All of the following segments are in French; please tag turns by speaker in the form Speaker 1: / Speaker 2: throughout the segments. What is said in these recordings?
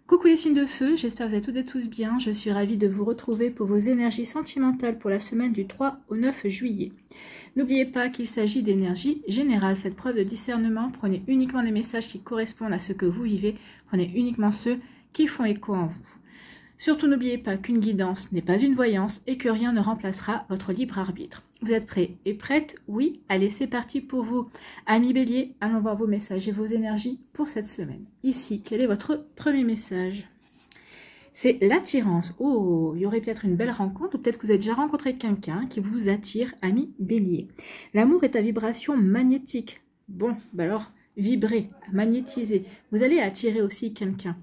Speaker 1: Coucou les signes de feu, j'espère que vous allez toutes et tous bien. Je suis ravie de vous retrouver pour vos énergies sentimentales pour la semaine du 3 au 9 juillet. N'oubliez pas qu'il s'agit d'énergie générale. Faites preuve de discernement. Prenez uniquement les messages qui correspondent à ce que vous vivez. Prenez uniquement ceux qui font écho en vous. Surtout n'oubliez pas qu'une guidance n'est pas une voyance et que rien ne remplacera votre libre arbitre. Vous êtes prêts et prêtes? Oui, allez, c'est parti pour vous. Amis Bélier, allons voir vos messages et vos énergies pour cette semaine. Ici, quel est votre premier message? C'est l'attirance. Oh, il y aurait peut-être une belle rencontre ou peut-être que vous avez déjà rencontré quelqu'un qui vous attire, amis Bélier. L'amour est à vibration magnétique. Bon, bah alors, vibrez, magnétisez. Vous allez attirer aussi quelqu'un.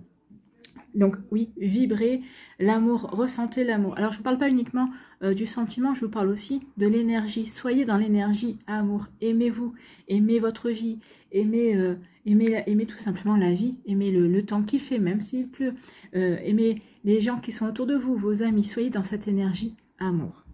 Speaker 1: Donc oui, vibrez l'amour, ressentez l'amour. Alors je ne parle pas uniquement du sentiment, je vous parle aussi de l'énergie. Soyez dans l'énergie amour, aimez-vous, aimez votre vie, aimez tout simplement la vie, aimez le temps qu'il fait, même s'il pleut, aimez les gens qui sont autour de vous, vos amis, soyez dans cette énergie amour.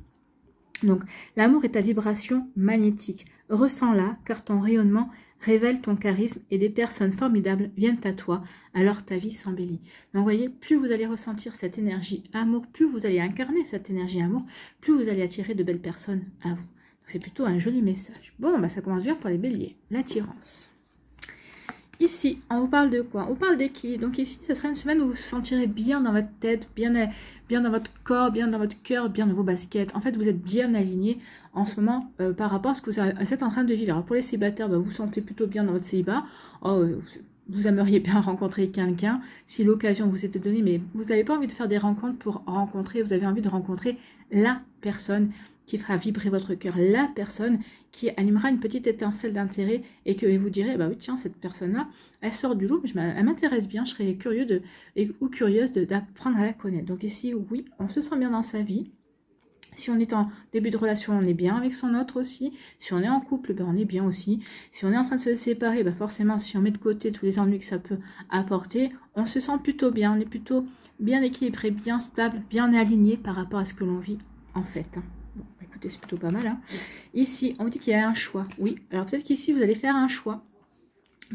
Speaker 1: Donc l'amour est à vibration magnétique, ressens-la car ton rayonnement révèle ton charisme et des personnes formidables viennent à toi, alors ta vie s'embellit. Donc vous voyez, plus vous allez ressentir cette énergie amour, plus vous allez incarner cette énergie amour, plus vous allez attirer de belles personnes à vous. C'est plutôt un joli message. Bon, bah ça commence bien pour les béliers, l'attirance. Ici, on vous parle de quoi? On vous parle d'équilibre. Donc ici, ce sera une semaine où vous vous sentirez bien dans votre tête, bien dans votre corps, bien dans votre cœur, bien dans vos baskets. En fait, vous êtes bien aligné en ce moment par rapport à ce que vous êtes en train de vivre. Alors pour les célibataires, bah, vous vous sentez plutôt bien dans votre célibat. Oh, vous aimeriez bien rencontrer quelqu'un si l'occasion vous était donnée, mais vous n'avez pas envie de faire des rencontres pour rencontrer, vous avez envie de rencontrer la personne qui fera vibrer votre cœur, la personne qui animera une petite étincelle d'intérêt et que vous direz, bah oui, tiens, cette personne-là, elle sort du lot, mais elle m'intéresse bien, je serais curieux ou curieuse d'apprendre à la connaître. Donc ici, oui, on se sent bien dans sa vie. Si on est en début de relation, on est bien avec son autre aussi. Si on est en couple, ben on est bien aussi. Si on est en train de se séparer, ben forcément, si on met de côté tous les ennuis que ça peut apporter, on se sent plutôt bien. On est plutôt bien équilibré, bien stable, bien aligné par rapport à ce que l'on vit en fait. Bon, écoutez, c'est plutôt pas mal. Hein. Ici, on dit qu'il y a un choix. Oui, alors peut-être qu'ici, vous allez faire un choix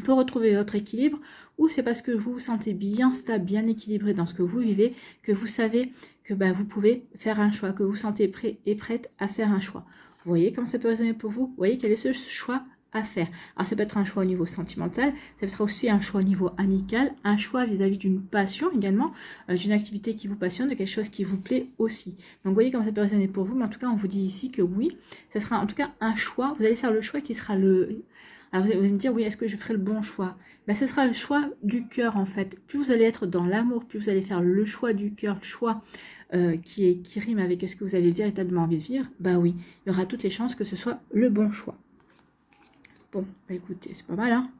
Speaker 1: pour retrouver votre équilibre, ou c'est parce que vous vous sentez bien stable, bien équilibré dans ce que vous vivez, que vous savez que bah, vous pouvez faire un choix, que vous vous sentez prêt et prête à faire un choix. Vous voyez comment ça peut résonner pour vous? Vous voyez quel est ce choix à faire? Alors ça peut être un choix au niveau sentimental, ça peut être aussi un choix au niveau amical, un choix vis-à-vis d'une passion également, d'une activité qui vous passionne, de quelque chose qui vous plaît aussi. Donc vous voyez comment ça peut résonner pour vous, mais en tout cas on vous dit ici que oui, ça sera en tout cas un choix, vous allez faire le choix qui sera le... Alors vous allez me dire, oui, est-ce que je ferai le bon choix? Ben, ce sera le choix du cœur en fait. Plus vous allez être dans l'amour, plus vous allez faire le choix du cœur, le choix qui rime avec ce que vous avez véritablement envie de vivre. Bah oui, il y aura toutes les chances que ce soit le bon choix. Bon, bah écoutez, c'est pas mal, hein?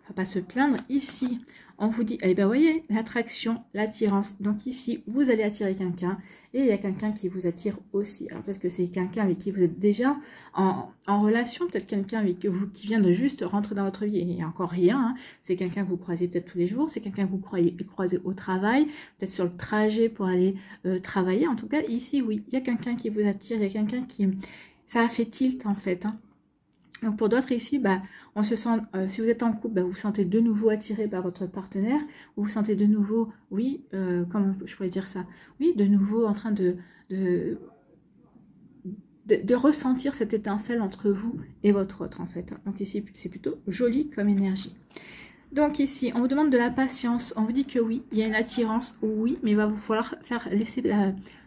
Speaker 1: On va pas se plaindre. Ici, on vous dit, eh ben voyez, l'attraction, l'attirance. Donc ici, vous allez attirer quelqu'un et il y a quelqu'un qui vous attire aussi. Alors peut-être que c'est quelqu'un avec qui vous êtes déjà en relation, peut-être quelqu'un qui vient de juste rentrer dans votre vie. Il n'y a encore rien, hein. C'est quelqu'un que vous croisez peut-être tous les jours, c'est quelqu'un que vous croisez au travail, peut-être sur le trajet pour aller travailler. En tout cas, ici, oui, il y a quelqu'un qui vous attire, il y a quelqu'un qui... Ça a fait tilt en fait, hein. Donc pour d'autres ici, bah, on se sent, si vous êtes en couple, bah, vous vous sentez de nouveau attiré par votre partenaire, vous vous sentez de nouveau, oui, comment je pourrais dire ça, oui, de nouveau en train de ressentir cette étincelle entre vous et votre autre en fait. Donc ici, c'est plutôt joli comme énergie. Donc ici, on vous demande de la patience, on vous dit que oui, il y a une attirance, oui, mais il va vous falloir laisser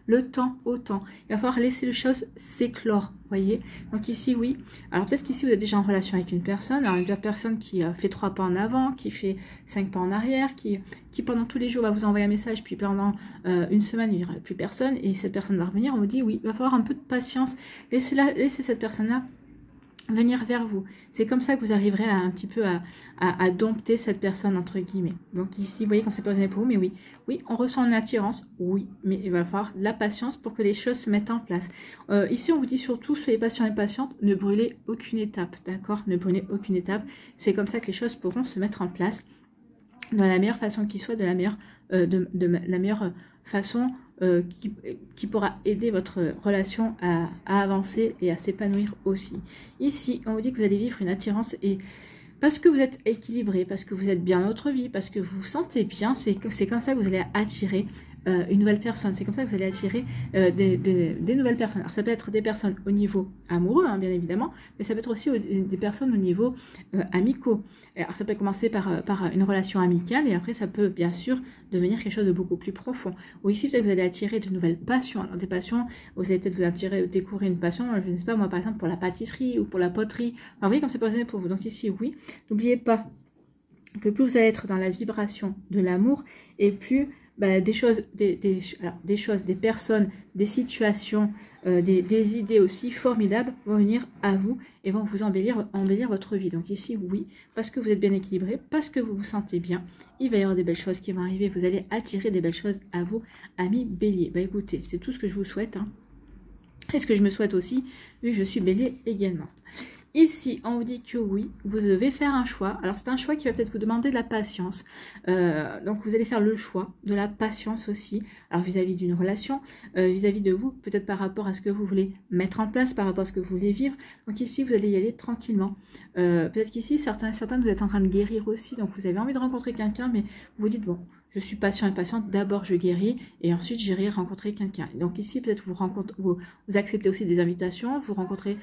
Speaker 1: le temps au temps. Il va falloir laisser les choses s'éclore, voyez. Donc ici, oui. Alors peut-être qu'ici, vous êtes déjà en relation avec une personne, alors une personne qui fait 3 pas en avant, qui fait 5 pas en arrière, qui pendant tous les jours va vous envoyer un message, puis pendant une semaine, il n'y aura plus personne, et cette personne va revenir, on vous dit oui, il va falloir un peu de patience, laissez cette personne-là venir vers vous. C'est comme ça que vous arriverez un petit peu à dompter cette personne, entre guillemets. Donc ici, vous voyez comme c'est pas pour vous, mais oui. Oui, on ressent une attirance, oui, mais il va falloir de la patience pour que les choses se mettent en place. Ici, on vous dit surtout, soyez patient et patiente, ne brûlez aucune étape, d'accord? Ne brûlez aucune étape. C'est comme ça que les choses pourront se mettre en place de la meilleure façon qui soit, de la meilleure façon qui pourra aider votre relation à avancer et à s'épanouir aussi. Ici, on vous dit que vous allez vivre une attirance et Parce que vous êtes équilibré, parce que vous êtes bien dans votre vie, parce que vous vous sentez bien, c'est comme ça que vous allez attirer une nouvelle personne. C'est comme ça que vous allez attirer des nouvelles personnes. Alors ça peut être des personnes au niveau amoureux, hein, bien évidemment, mais ça peut être aussi des personnes au niveau amicaux. Alors ça peut commencer par une relation amicale et après ça peut bien sûr devenir quelque chose de beaucoup plus profond. Ou ici peut-être que vous allez attirer de nouvelles passions. Alors des passions, vous allez peut-être vous attirer, découvrir une passion, je ne sais pas moi par exemple pour la pâtisserie ou pour la poterie. Alors vous voyez comme c'est posé pour vous. Donc ici oui, n'oubliez pas que plus vous allez être dans la vibration de l'amour et plus des choses, des personnes, des situations, des idées aussi formidables vont venir à vous et vont vous embellir votre vie. Donc ici, oui, parce que vous êtes bien équilibré, parce que vous vous sentez bien, il va y avoir des belles choses qui vont arriver. Vous allez attirer des belles choses à vous, amis bélier. Écoutez, c'est tout ce que je vous souhaite. Hein. Et ce que je me souhaite aussi, vu que je suis bélier également. Ici, on vous dit que oui, vous devez faire un choix. Alors, c'est un choix qui va peut-être vous demander de la patience. Donc, vous allez faire le choix de la patience aussi. Alors, vis-à-vis d'une relation, vis-à-vis de vous, peut-être par rapport à ce que vous voulez mettre en place, par rapport à ce que vous voulez vivre. Donc, ici, vous allez y aller tranquillement. Peut-être qu'ici, certains, vous êtes en train de guérir aussi. Donc, vous avez envie de rencontrer quelqu'un, mais vous vous dites, bon, je suis patient et patiente, d'abord je guéris et ensuite j'irai rencontrer quelqu'un. Donc ici, peut-être vous acceptez aussi des invitations, vous rencontrez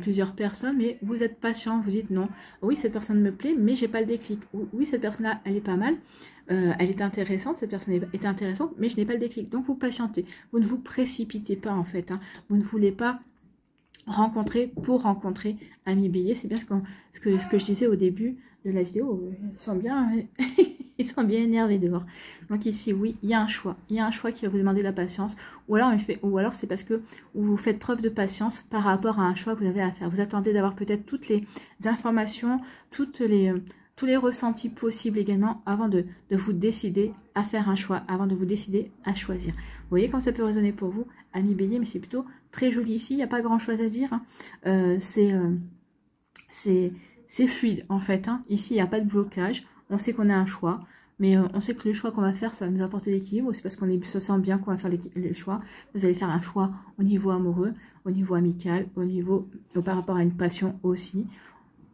Speaker 1: plusieurs personnes, mais vous êtes patient, vous dites non, oui, cette personne me plaît, mais j'ai pas le déclic. Ou, oui, cette personne-là, elle est pas mal, elle est intéressante, cette personne est intéressante, mais je n'ai pas le déclic. Donc vous patientez, vous ne vous précipitez pas en fait, hein. Vous ne voulez pas rencontrer pour rencontrer, amis bélier. C'est bien ce que je disais au début de la vidéo. Ils sont bien ils sont bien énervés dehors. Donc ici, oui, il y a un choix. Il y a un choix qui va vous demander de la patience. Ou alors c'est parce que vous faites preuve de patience par rapport à un choix que vous avez à faire. Vous attendez d'avoir peut-être toutes les informations, tous les ressentis possibles également avant de vous décider à faire un choix, avant de vous décider à choisir. Vous voyez comment ça peut résonner pour vous, amis bélier, mais c'est plutôt très joli ici. Il n'y a pas grand chose à dire. Hein. C'est fluide en fait. Hein. Ici, il n'y a pas de blocage. On sait qu'on a un choix, mais on sait que le choix qu'on va faire, ça va nous apporter l'équilibre. C'est parce qu'on se sent bien qu'on va faire le choix. Vous allez faire un choix au niveau amoureux, au niveau amical, par rapport à une passion aussi.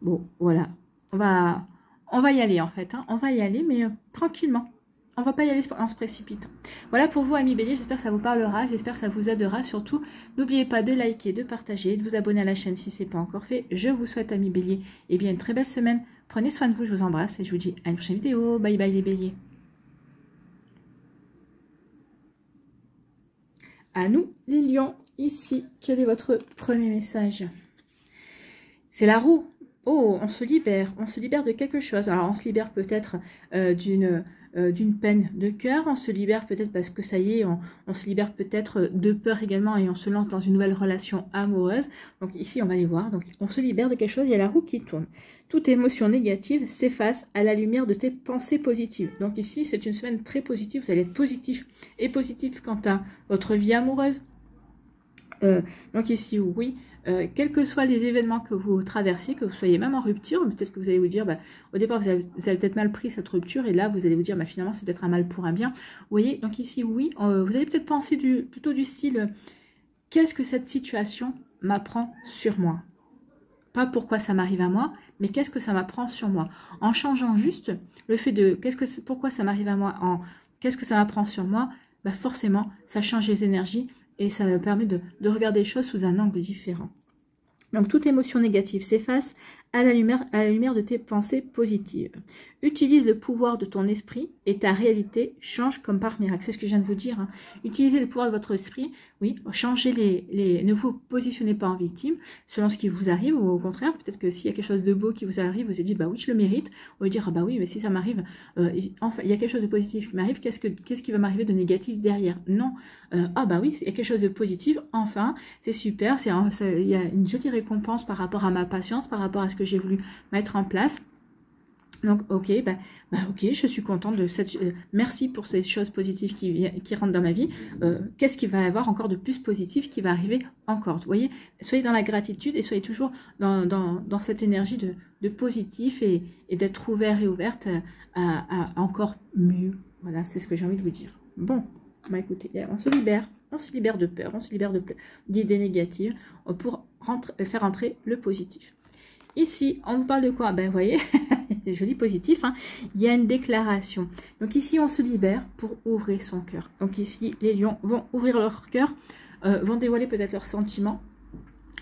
Speaker 1: Bon, voilà. On va y aller en fait. Hein. On va y aller, mais tranquillement. On ne va pas y aller en se précipitant. Voilà pour vous, amis bélier. J'espère que ça vous parlera. J'espère que ça vous aidera. Surtout, n'oubliez pas de liker, de partager, de vous abonner à la chaîne si ce n'est pas encore fait. Je vous souhaite, amis bélier, et bien une très belle semaine. Prenez soin de vous, je vous embrasse et je vous dis à une prochaine vidéo. Bye bye les béliers. À nous, les lions, ici, quel est votre premier message? C'est la roue. Oh, on se libère de quelque chose. Alors, on se libère peut-être d'une peine de cœur, on se libère peut-être parce que ça y est, on se libère peut-être de peur également et on se lance dans une nouvelle relation amoureuse. Donc ici, on va les voir. Donc, on se libère de quelque chose, il y a la roue qui tourne. Toute émotion négative s'efface à la lumière de tes pensées positives. Donc ici, c'est une semaine très positive, vous allez être positif et positif quant à votre vie amoureuse. Donc ici, oui, quels que soient les événements que vous traversiez, que vous soyez même en rupture, peut-être que vous allez vous dire, au départ, vous avez peut-être mal pris cette rupture, et là, vous allez vous dire, finalement, c'est peut-être un mal pour un bien. Vous voyez, donc ici, oui, vous allez peut-être penser plutôt du style, qu'est-ce que cette situation m'apprend sur moi? Pas pourquoi ça m'arrive à moi, mais qu'est-ce que ça m'apprend sur moi? En changeant juste le fait de pourquoi ça m'arrive à moi, qu'est-ce que ça m'apprend sur moi, forcément, ça change les énergies et ça me permet de regarder les choses sous un angle différent. Donc, toute émotion négative s'efface à la lumière de tes pensées positives. Utilise le pouvoir de ton esprit et ta réalité change comme par miracle. C'est ce que je viens de vous dire. Hein. Utilisez le pouvoir de votre esprit. Oui, changez ne vous positionnez pas en victime selon ce qui vous arrive, ou au contraire, peut-être que s'il y a quelque chose de beau qui vous arrive, vous vous dites, oui, je le mérite. Ou dire, oui, mais si ça m'arrive, enfin, il y a quelque chose de positif qui m'arrive, qu'est-ce qui va m'arriver de négatif derrière? Non. Oui, il y a quelque chose de positif, enfin, c'est super, il y a une jolie récompense par rapport à ma patience, par rapport à ce que j'ai voulu mettre en place. Donc, ok, ok, je suis contente de cette... merci pour ces choses positives qui rentrent dans ma vie. Qu'est-ce qu'il va y avoir encore de plus positif qui va arriver encore? Vous voyez, soyez dans la gratitude et soyez toujours dans cette énergie de positif et d'être ouvert et ouverte à encore mieux. Voilà, c'est ce que j'ai envie de vous dire. Bon, écoutez, on se libère de peur, on se libère d'idées négatives pour faire entrer le positif. Ici, on vous parle de quoi? Ben, vous voyez, c'est joli positif, hein. Il y a une déclaration. Donc ici, on se libère pour ouvrir son cœur. Donc ici, les lions vont ouvrir leur cœur, vont dévoiler peut-être leurs sentiments.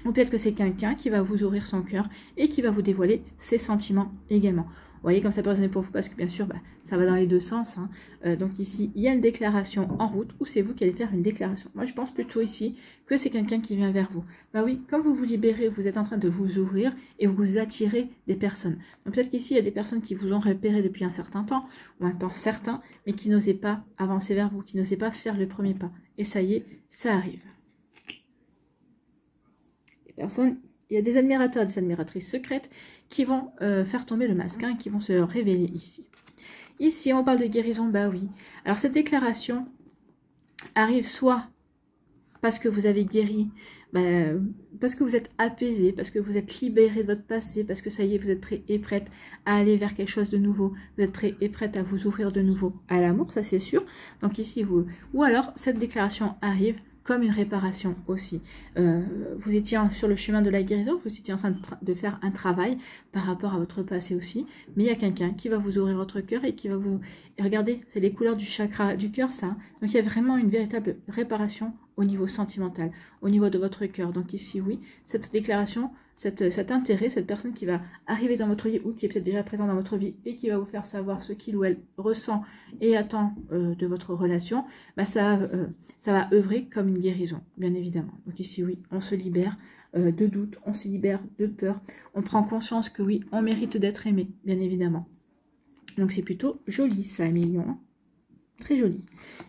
Speaker 1: Ou peut-être que c'est quelqu'un qui va vous ouvrir son cœur et qui va vous dévoiler ses sentiments également. Vous voyez, comme ça peut résonner pour vous, parce que bien sûr, bah, ça va dans les deux sens. Hein. Donc ici, il y a une déclaration en route, ou c'est vous qui allez faire une déclaration. Moi, je pense plutôt ici que c'est quelqu'un qui vient vers vous. Bah oui, comme vous vous libérez, vous êtes en train de vous ouvrir et vous attirez des personnes. Donc peut-être qu'ici, il y a des personnes qui vous ont repéré depuis un certain temps, ou un temps certain, mais qui n'osaient pas avancer vers vous, qui n'osaient pas faire le premier pas. Et ça y est, ça arrive. Personnes, il y a des admirateurs et des admiratrices secrètes qui vont faire tomber le masque, hein, qui vont se révéler ici. Ici, on parle de guérison, bah oui. Alors, cette déclaration arrive soit parce que vous avez guéri, bah, parce que vous êtes apaisé, parce que vous êtes libéré de votre passé, parce que ça y est, vous êtes prêt et prête à aller vers quelque chose de nouveau. Vous êtes prêt et prête à vous ouvrir de nouveau à l'amour, ça c'est sûr. Donc ici, vous... Ou alors, cette déclaration arrive comme une réparation aussi. Vous étiez sur le chemin de la guérison, vous étiez en train de faire un travail par rapport à votre passé aussi, mais il y a quelqu'un qui va vous ouvrir votre cœur et qui va vous... Et regardez, c'est les couleurs du chakra du cœur, ça. Donc il y a vraiment une véritable réparation au niveau sentimental, au niveau de votre cœur. Donc ici, oui, cette déclaration, cet intérêt, cette personne qui va arriver dans votre vie ou qui est peut-être déjà présente dans votre vie et qui va vous faire savoir ce qu'il ou elle ressent et attend de votre relation, bah ça va œuvrer comme une guérison, bien évidemment. Donc ici, oui, on se libère de doute, on se libère de peur, on prend conscience que oui, on mérite d'être aimé, bien évidemment. Donc c'est plutôt joli ça, Million. Très joli.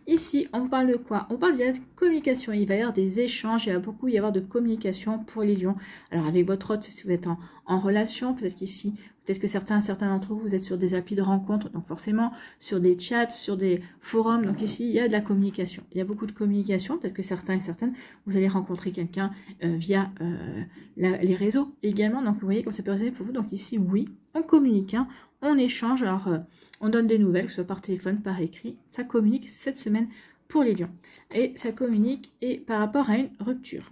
Speaker 1: Ici, on vous parle de quoi? On parle de la communication. Il va y avoir des échanges, il va beaucoup y avoir de communication pour les lions. Alors avec votre hôte, si vous êtes en relation, peut-être qu'ici, peut-être que certains d'entre vous, vous êtes sur des applis de rencontres, donc forcément sur des chats, sur des forums. Donc ici, il y a de la communication. Il y a beaucoup de communication. Peut-être que certains et certaines, vous allez rencontrer quelqu'un via les réseaux également. Donc vous voyez comme ça peut résonner pour vous. Donc ici, oui, on communique, hein. On échange, alors on donne des nouvelles, que ce soit par téléphone, par écrit. Ça communique cette semaine pour les lions. Et ça communique et par rapport à une rupture.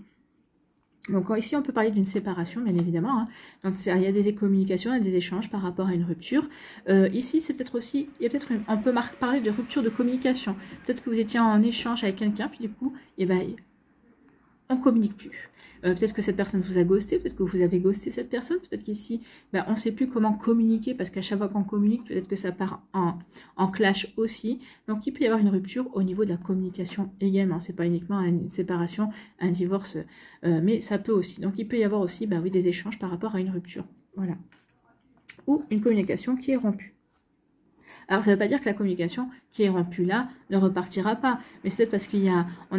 Speaker 1: Donc ici, on peut parler d'une séparation, bien évidemment. Hein. Donc il y a des communications, il y a des échanges par rapport à une rupture. Ici, c'est peut-être aussi, il y a peut-être, on peut parler de rupture de communication. Peut-être que vous étiez en échange avec quelqu'un, puis du coup, eh ben, on ne communique plus. Peut-être que cette personne vous a ghosté, peut-être que vous avez ghosté cette personne, peut-être qu'ici, ben, on ne sait plus comment communiquer, parce qu'à chaque fois qu'on communique, peut-être que ça part en clash aussi. Donc, il peut y avoir une rupture au niveau de la communication également. Ce n'est pas uniquement une séparation, un divorce, mais ça peut aussi. Donc, il peut y avoir aussi ben, oui, des échanges par rapport à une rupture. Voilà. Ou une communication qui est rompue. Alors, ça ne veut pas dire que la communication qui est rompue là ne repartira pas. Mais c'est peut-être parce qu'il y a, on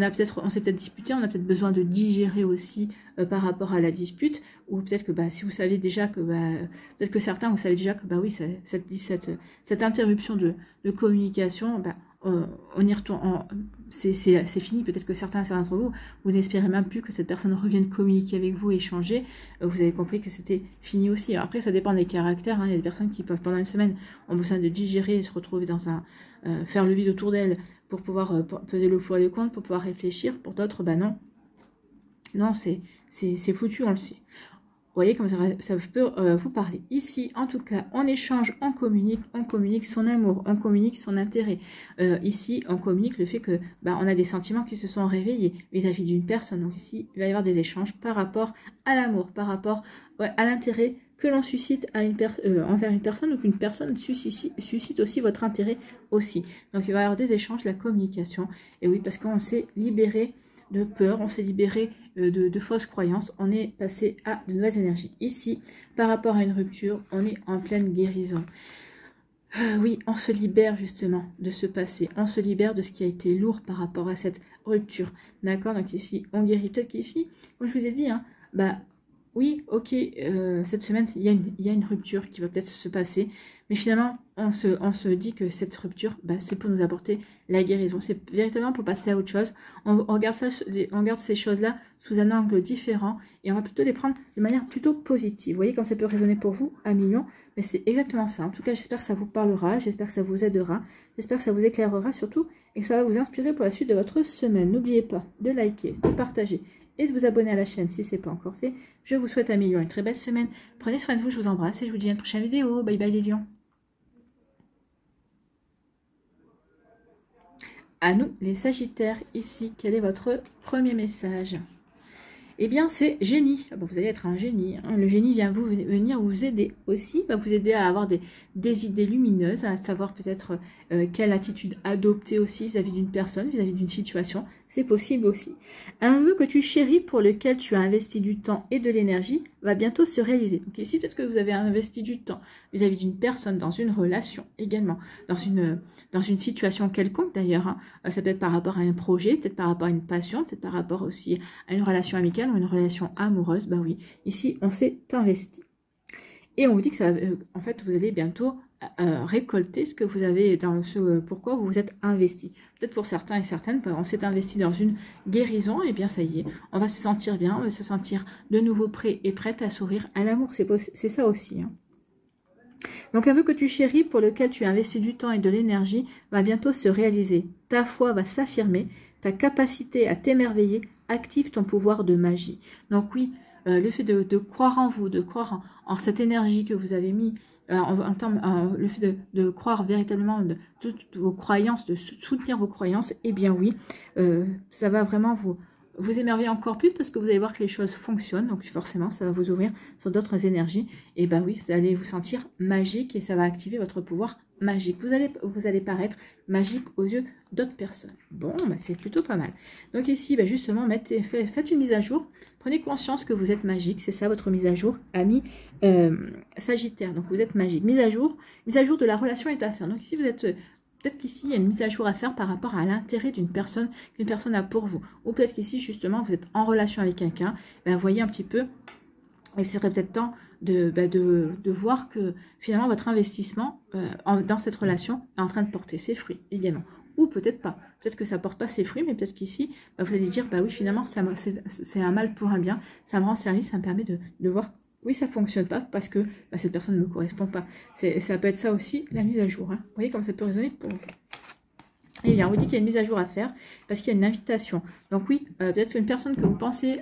Speaker 1: s'est peut-être disputé, on a peut-être besoin de digérer aussi par rapport à la dispute. Ou peut-être que bah, si vous savez déjà que, peut-être que certains, vous savez déjà que bah oui, cette interruption de communication, bah, on y retourne, c'est fini. Peut-être que certains d'entre vous, vous n'espérez même plus que cette personne revienne communiquer avec vous, échanger. Vous avez compris que c'était fini aussi. Alors après, ça dépend des caractères. Hein. Il y a des personnes qui peuvent, pendant une semaine, ont besoin de digérer et se retrouver dans faire le vide autour d'elles pour pouvoir peser le pour et le contre, pour pouvoir réfléchir. Pour d'autres, bah non. Non, c'est foutu, on le sait. Vous voyez comme ça peut vous parler. Ici, en tout cas, on échange, on communique son amour, on communique son intérêt. Ici, on communique le fait que bah, on a des sentiments qui se sont réveillés vis-à-vis d'une personne. Donc ici, il va y avoir des échanges par rapport à l'amour, par rapport à l'intérêt que l'on suscite à envers une personne ou qu'une personne suscite aussi votre intérêt aussi. Donc il va y avoir des échanges, la communication. Et oui, parce qu'on s'est libéré de peur, on s'est libéré de fausses croyances, on est passé à de nouvelles énergies. Ici, par rapport à une rupture, on est en pleine guérison. Oui, on se libère justement de ce passé, on se libère de ce qui a été lourd par rapport à cette rupture. D'accord? Donc ici, on guérit. Peut-être qu'ici, comme je vous ai dit, hein, bah oui, ok, cette semaine, il y a une rupture qui va peut-être se passer, mais finalement, on se dit que cette rupture, bah, c'est pour nous apporter la guérison. C'est véritablement pour passer à autre chose. On regarde ces choses-là sous un angle différent et on va plutôt les prendre de manière plutôt positive. Vous voyez comme ça peut résonner pour vous à millions, mais c'est exactement ça. En tout cas, j'espère que ça vous parlera, j'espère que ça vous aidera, j'espère que ça vous éclairera surtout et que ça va vous inspirer pour la suite de votre semaine. N'oubliez pas de liker, de partager et de vous abonner à la chaîne si ce n'est pas encore fait. Je vous souhaite un million, une très belle semaine. Prenez soin de vous, je vous embrasse et je vous dis à une prochaine vidéo. Bye bye les lions. À nous, les Sagittaires, ici, quel est votre premier message? Eh bien, c'est génie. Ah bon, vous allez être un génie. Hein. Le génie vient venir vous aider aussi, va vous aider à avoir des idées lumineuses, à savoir peut-être quelle attitude adopter aussi vis-à-vis d'une personne, vis-à-vis d'une situation. C'est possible aussi. Un vœu que tu chéris pour lequel tu as investi du temps et de l'énergie va bientôt se réaliser. Donc ici, peut-être que vous avez investi du temps vis-à-vis d'une personne, dans une relation également, dans une situation quelconque d'ailleurs. Hein. Ça peut être par rapport à un projet, peut-être par rapport à une passion, peut-être par rapport aussi à une relation amicale ou une relation amoureuse. Ben oui, ici, on s'est investi. Et on vous dit que ça, en fait, vous allez bientôt récolter ce que vous avez dans ce pourquoi vous vous êtes investi. Peut-être pour certains et certaines, on s'est investi dans une guérison, et bien ça y est, on va se sentir bien, on va se sentir de nouveau prêt et prête à sourire à l'amour. C'est ça aussi. Hein. Donc un vœu que tu chéris, pour lequel tu as investi du temps et de l'énergie, va bientôt se réaliser. Ta foi va s'affirmer, ta capacité à t'émerveiller active ton pouvoir de magie. Donc oui, le fait de croire en vous, de croire en cette énergie que vous avez mis, le fait de croire véritablement de toutes vos croyances, de soutenir vos croyances, eh bien oui, ça va vraiment vous émerveiller encore plus parce que vous allez voir que les choses fonctionnent, donc forcément ça va vous ouvrir sur d'autres énergies, et ben oui, vous allez vous sentir magique et ça va activer votre pouvoir magique. Vous allez paraître magique aux yeux d'autres personnes. Bon, bah c'est plutôt pas mal. Donc ici, bah justement, faites une mise à jour, prenez conscience que vous êtes magique, c'est ça votre mise à jour, ami Sagittaire, donc vous êtes magique. Mise à jour de la relation est à faire. Donc ici, vous êtes... Peut-être qu'ici, il y a une mise à jour à faire par rapport à l'intérêt d'une personne qu'une personne a pour vous. Ou peut-être qu'ici, justement, vous êtes en relation avec quelqu'un. Ben, voyez un petit peu, il serait peut-être temps de voir que finalement, votre investissement dans cette relation est en train de porter ses fruits également. Ou peut-être pas. Peut-être que ça ne porte pas ses fruits, mais peut-être qu'ici, ben, vous allez dire, bah oui, finalement, c'est un mal pour un bien. Ça me rend service, ça me permet de voir oui, ça ne fonctionne pas parce que bah, cette personne ne me correspond pas. Ça peut être ça aussi, la mise à jour. Hein. Vous voyez comme ça peut résonner pour vous. Eh bien, on vous dit qu'il y a une mise à jour à faire parce qu'il y a une invitation. Donc oui, peut-être une personne que vous pensez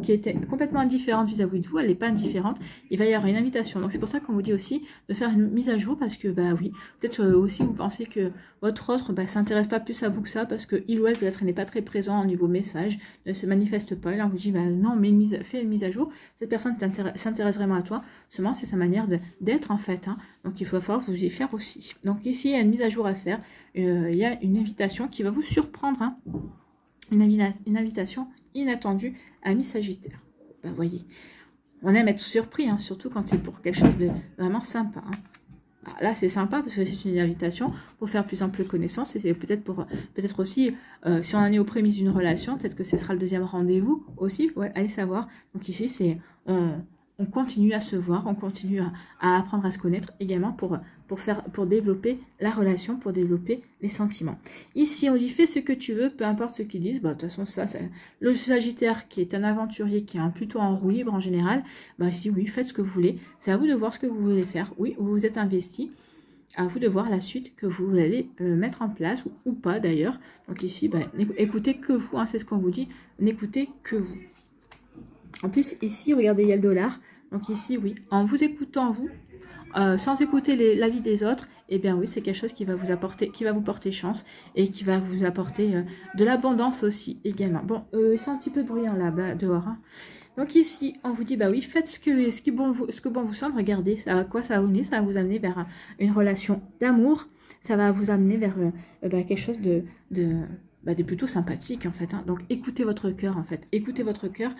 Speaker 1: qui était complètement indifférente vis-à-vis de vous, elle n'est pas indifférente, il va y avoir une invitation. Donc c'est pour ça qu'on vous dit aussi de faire une mise à jour parce que, bah oui, peut-être aussi vous pensez que votre autre ne s'intéresse pas plus à vous que ça parce qu'il ou elle peut-être n'est pas très présent au niveau message, ne se manifeste pas. Et là on vous dit, bah non, mais fais une mise à jour, cette personne s'intéresse vraiment à toi, seulement c'est sa manière d'être en fait. Hein. Donc il va falloir vous y faire aussi. Donc ici, il y a une mise à jour à faire. Il y a une invitation qui va vous surprendre. Hein. Une invitation inattendue à mi Sagittaire. Ben, voyez, on aime être surpris, hein, surtout quand c'est pour quelque chose de vraiment sympa. Hein. Alors là, c'est sympa parce que c'est une invitation pour faire plus ample connaissance et c'est peut-être aussi, si on en est aux prémices d'une relation, peut-être que ce sera le deuxième rendez-vous aussi. Ouais, allez savoir. Donc ici, c'est on continue à se voir, on continue à apprendre à se connaître également pour développer la relation, pour développer les sentiments. Ici, on dit fais ce que tu veux, peu importe ce qu'ils disent. Bah, de toute façon, le Sagittaire qui est un aventurier, qui est plutôt en roue libre en général, bah ici, oui, faites ce que vous voulez. C'est à vous de voir ce que vous voulez faire. Oui, vous vous êtes investi. À vous de voir la suite que vous allez mettre en place ou pas d'ailleurs. Donc ici, bah, écoutez que vous, hein, c'est ce qu'on vous dit, n'écoutez que vous. En plus, ici, regardez, il y a le dollar. Donc ici, oui, en vous écoutant, vous, sans écouter l'avis des autres, eh bien oui, c'est quelque chose qui va vous porter chance et qui va vous apporter de l'abondance aussi également. Bon, c'est un petit peu bruyant là-bas, dehors. Hein. Donc ici, on vous dit, bah oui, faites ce que bon vous semble. Regardez, à quoi ça va vous amener. Ça va vous amener vers une relation d'amour. Ça va vous amener vers quelque chose de plutôt sympathique en fait. Hein. Donc écoutez votre cœur en fait. Écoutez votre cœur.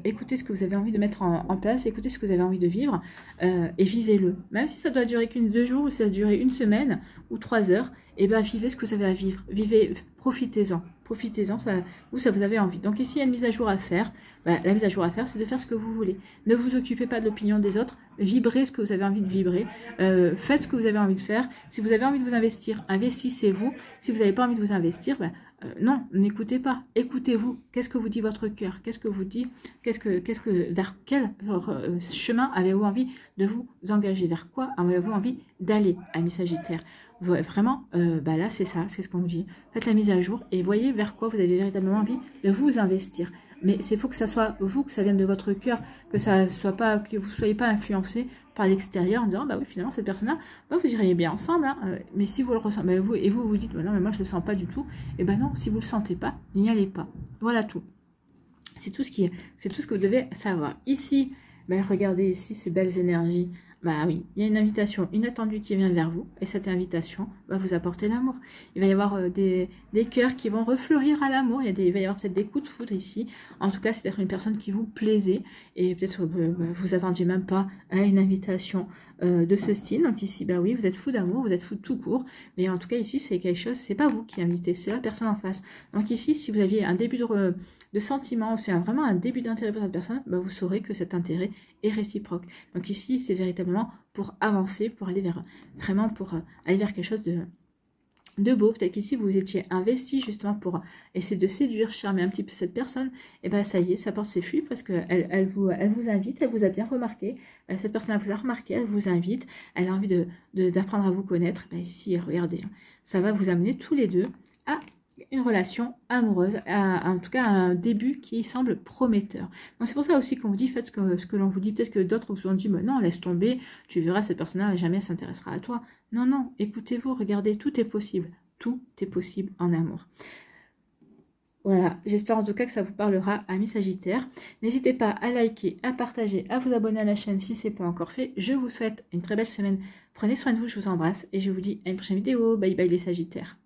Speaker 1: Écoutez ce que vous avez envie de mettre en place. Écoutez ce que vous avez envie de vivre. Et vivez-le. Même si ça doit durer qu'une 2 jours ou si ça doit durer une semaine ou 3 heures. Et bien vivez ce que vous avez à vivre. Vivez, profitez-en. Profitez-en, ça vous avez envie. Donc ici, il y a une mise à jour à faire. Bah, la mise à jour à faire, c'est de faire ce que vous voulez. Ne vous occupez pas de l'opinion des autres. Vibrez ce que vous avez envie de vibrer. Faites ce que vous avez envie de faire. Si vous avez envie de vous investir, investissez-vous. Si vous n'avez pas envie de vous investir, bah, non, n'écoutez pas. Écoutez-vous. Qu'est-ce que vous dit votre cœur? Qu'est-ce que vous dit? Vers quel chemin avez-vous envie de vous engager? Vers quoi avez-vous envie d'aller, ami Sagittaire? Vraiment, là, c'est ça, c'est ce qu'on vous dit. Faites la mise à jour et voyez vers quoi vous avez véritablement envie de vous investir. Mais c'est faut que ça soit vous, que ça vienne de votre cœur, que ça soit pas, que vous soyez pas influencé par l'extérieur en disant bah oui finalement cette personne-là, bah, vous iriez bien ensemble, hein, mais si vous le ressentez, bah, vous dites bah, non mais moi je le sens pas du tout, et ben non, si vous le sentez pas, n'y allez pas. Voilà tout. C'est tout ce que vous devez savoir. Ici, ben regardez ici ces belles énergies. Bah oui, il y a une invitation inattendue qui vient vers vous, et cette invitation va vous apporter l'amour. Il va y avoir des cœurs qui vont refleurir à l'amour, il va y avoir peut-être des coups de foudre ici. En tout cas, c'est peut-être une personne qui vous plaisait, et peut-être vous attendiez même pas à une invitation de ce style. Donc ici, bah oui, vous êtes fou d'amour, vous êtes fou tout court, mais en tout cas ici, c'est quelque chose, c'est pas vous qui invitez, c'est la personne en face. Donc ici, si vous aviez un début de sentiment, ou c'est vraiment un début d'intérêt pour cette personne, bah vous saurez que cet intérêt est réciproque. Donc ici, c'est véritablement pour avancer, pour aller vers, vraiment pour aller vers quelque chose de beau. Peut-être qu'ici, vous étiez investi justement pour essayer de séduire, charmer un petit peu cette personne. Et bien, ça y est, ça porte ses fruits parce qu'elle vous invite, elle vous a bien remarqué. Cette personne vous a remarqué, elle vous invite, elle a envie d'apprendre à vous connaître. Ben, ici, regardez, ça va vous amener tous les deux à une relation amoureuse, en tout cas un début qui semble prometteur. Donc c'est pour ça aussi qu'on vous dit, faites ce que l'on vous dit. Peut-être que d'autres vous ont dit, mais non, laisse tomber, tu verras, cette personne-là jamais s'intéressera à toi. Non, non, écoutez-vous, regardez, tout est possible. Tout est possible en amour. Voilà, j'espère en tout cas que ça vous parlera, amis Sagittaires. N'hésitez pas à liker, à partager, à vous abonner à la chaîne si ce n'est pas encore fait. Je vous souhaite une très belle semaine. Prenez soin de vous, je vous embrasse et je vous dis à une prochaine vidéo. Bye bye les Sagittaires.